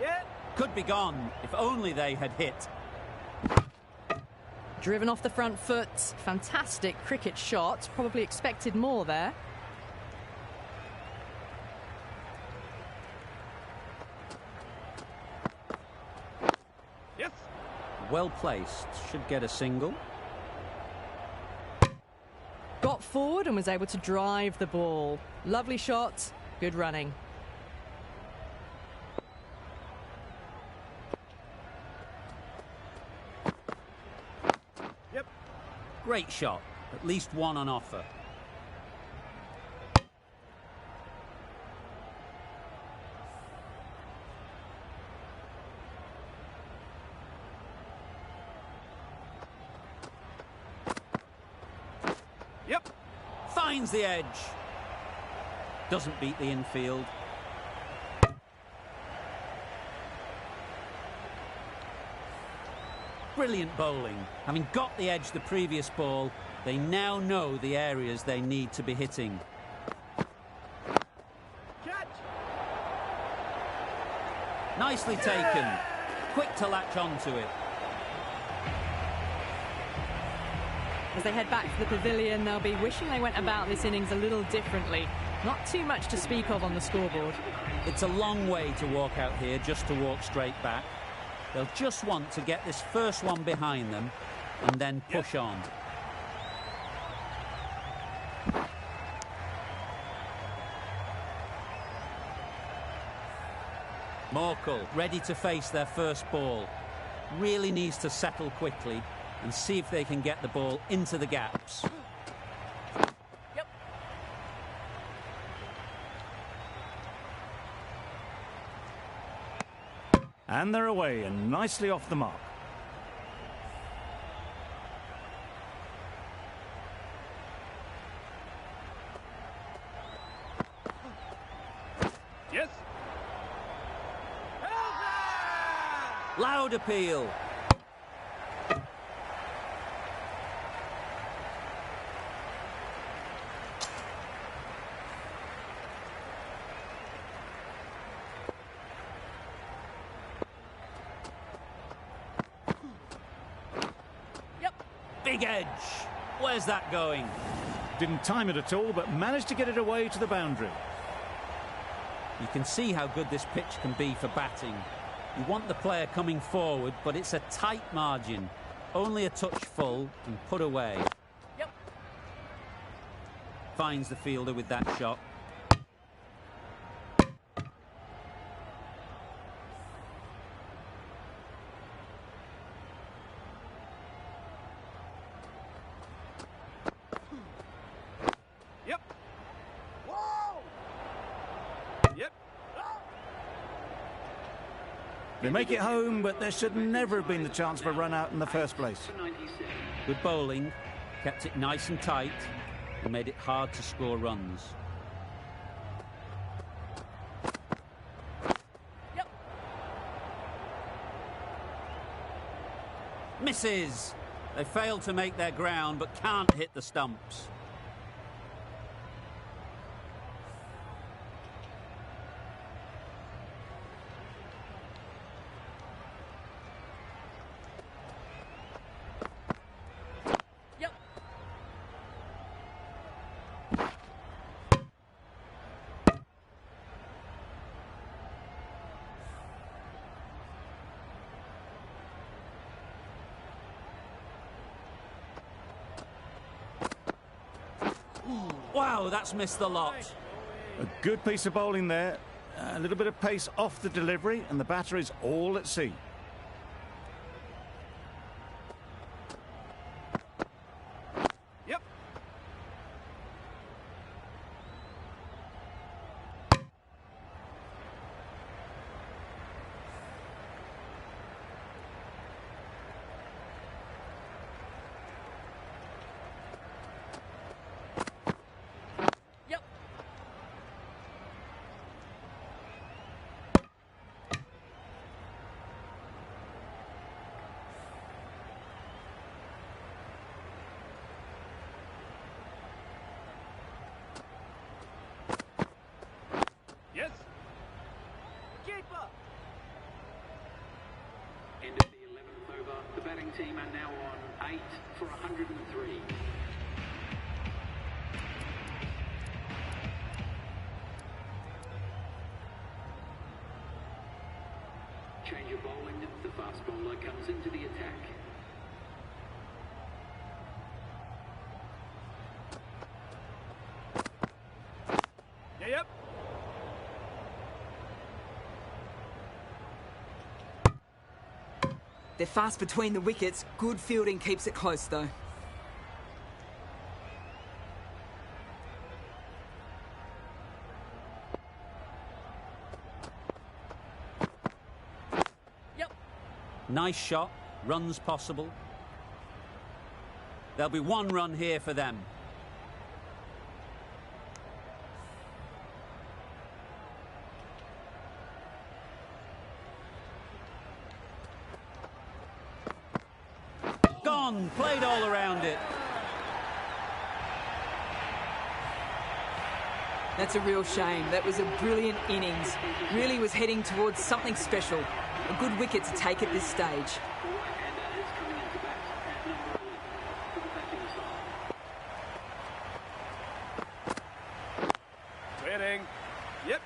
Yeah. Could be gone if only they had hit. Driven off the front foot. Fantastic cricket shot. Probably expected more there. Yes. Well placed. Should get a single. Got forward and was able to drive the ball. Lovely shot. Good running. Yep. Great shot. At least one on offer. Yep. Finds the edge. Doesn't beat the infield. Brilliant bowling. Having got the edge the previous ball, they now know the areas they need to be hitting. Catch. Nicely taken. Quick to latch onto it. As they head back to the pavilion, they'll be wishing they went about this innings a little differently. Not too much to speak of on the scoreboard. It's a long way to walk out here just to walk straight back. They'll just want to get this first one behind them and then push on. Morkel ready to face their first ball. Really needs to settle quickly and see if they can get the ball into the gaps. Yep. And they're away and nicely off the mark. Yes. Loud appeal. Big edge. Where's that going? Didn't time it at all, but managed to get it away to the boundary. You can see how good this pitch can be for batting. You want the player coming forward, but it's a tight margin. Only a touch full and put away. Yep. Finds the fielder with that shot. Yep. Yep. They make it home, but there should never have been the chance for a run out in the first place. Good bowling, kept it nice and tight and made it hard to score runs. Yep. Misses! They failed to make their ground but can't hit the stumps. Yep. Wow, that's missed the lot. A good piece of bowling there. A little bit of pace off the delivery, and the batter is all at sea. Yep. team are now on 8 for 103. Change of bowling, the fast bowler comes into the attack. Yep. They're fast between the wickets. Good fielding keeps it close, though. Yep. Nice shot. Runs possible. There'll be one run here for them. Gone. Played all around it. That's a real shame. That was a brilliant innings. Really was heading towards something special. A good wicket to take at this stage. Winning. Yep.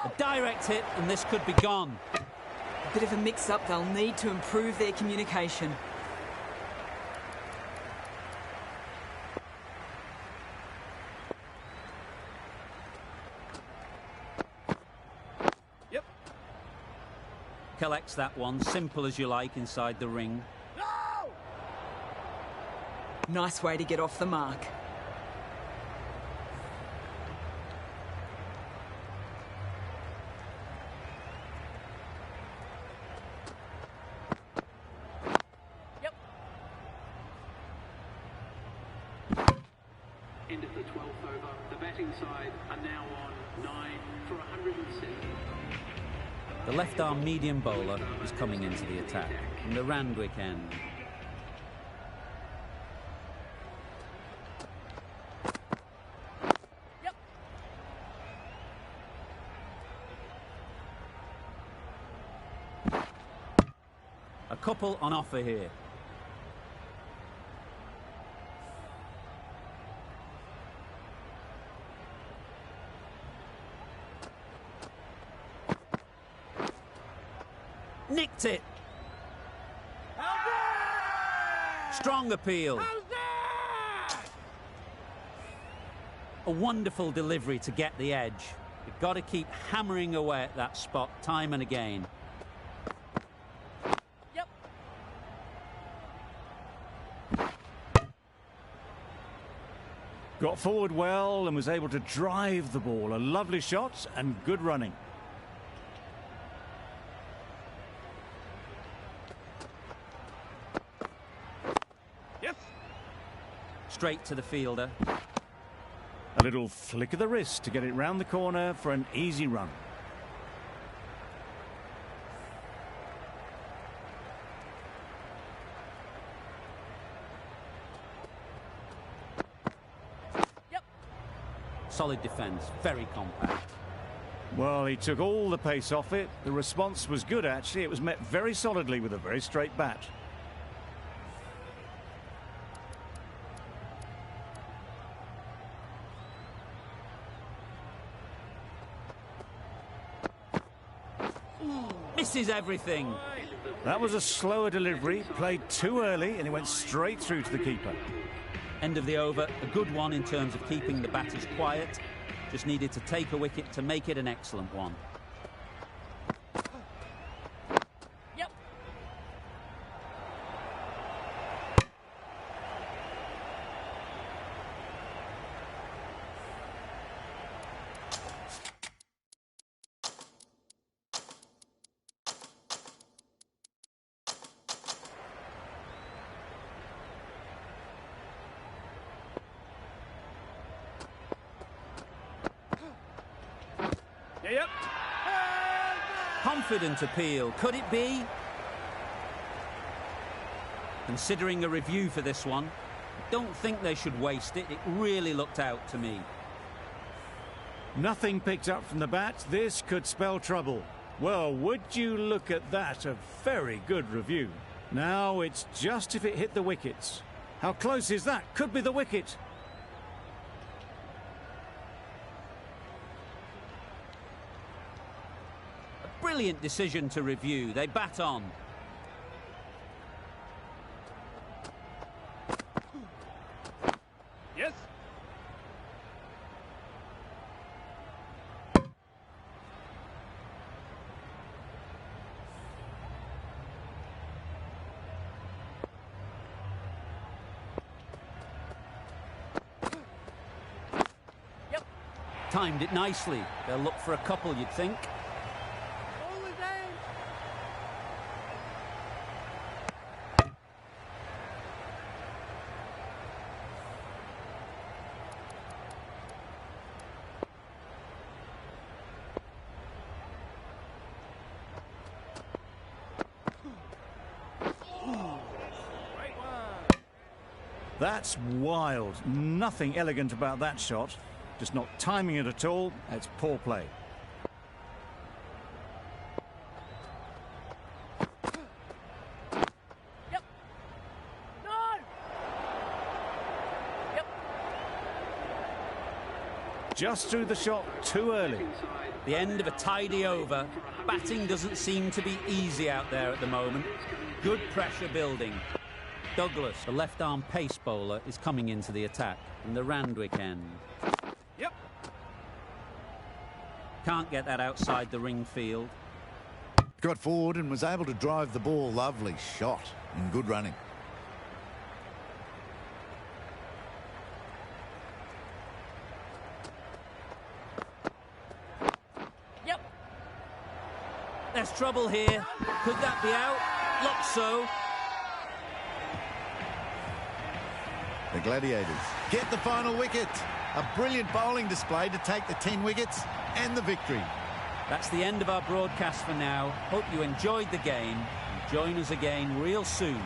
A direct hit, and this could be gone. A bit of a mix-up. They'll need to improve their communication. Yep. Collects that one, simple as you like, inside the ring. No! Nice way to get off the mark. Yep. End of the 12th over. The batting side are now on 9 for 107. The left-arm medium bowler is coming into the attack from the Randwick end. Yep. A couple on offer here. Nicked it. Strong appeal. A wonderful delivery to get the edge. You've got to keep hammering away at that spot time and again. Yep. Got forward well and was able to drive the ball. A lovely shot and good running. Yes. Straight to the fielder. A little flick of the wrist to get it round the corner for an easy run. Yep. Solid defence, very compact. Well, he took all the pace off it. The response was good, actually. It was met very solidly with a very straight bat. Misses everything. That was a slower delivery, played too early, and it went straight through to the keeper. End of the over, a good one in terms of keeping the batters quiet. Just needed to take a wicket to make it an excellent one. Yep. Yep. Confident appeal, could it be? Considering a review for this one, don't think they should waste it. It really looked out to me. Nothing picked up from the bat. This could spell trouble. Well, would you look at that? A very good review. Now it's just if it hit the wickets. How close is that? Could be the wicket. A brilliant decision to review. They bat on. Yes. Timed it nicely. They'll look for a couple, you'd think. That's wild. Nothing elegant about that shot. Just not timing it at all. It's poor play. Yep. No! Yep. Just threw the shot too early. The end of a tidy over. Batting doesn't seem to be easy out there at the moment. Good pressure building. Douglas, the left-arm pace bowler, is coming into the attack from the Randwick end. Yep. Can't get that outside the ring field. Got forward and was able to drive the ball. Lovely shot and good running. Yep. There's trouble here. Could that be out? Looks so. The Gladiators get the final wicket. A brilliant bowling display to take the 10 wickets and the victory. That's the end of our broadcast for now. Hope you enjoyed the game. And join us again real soon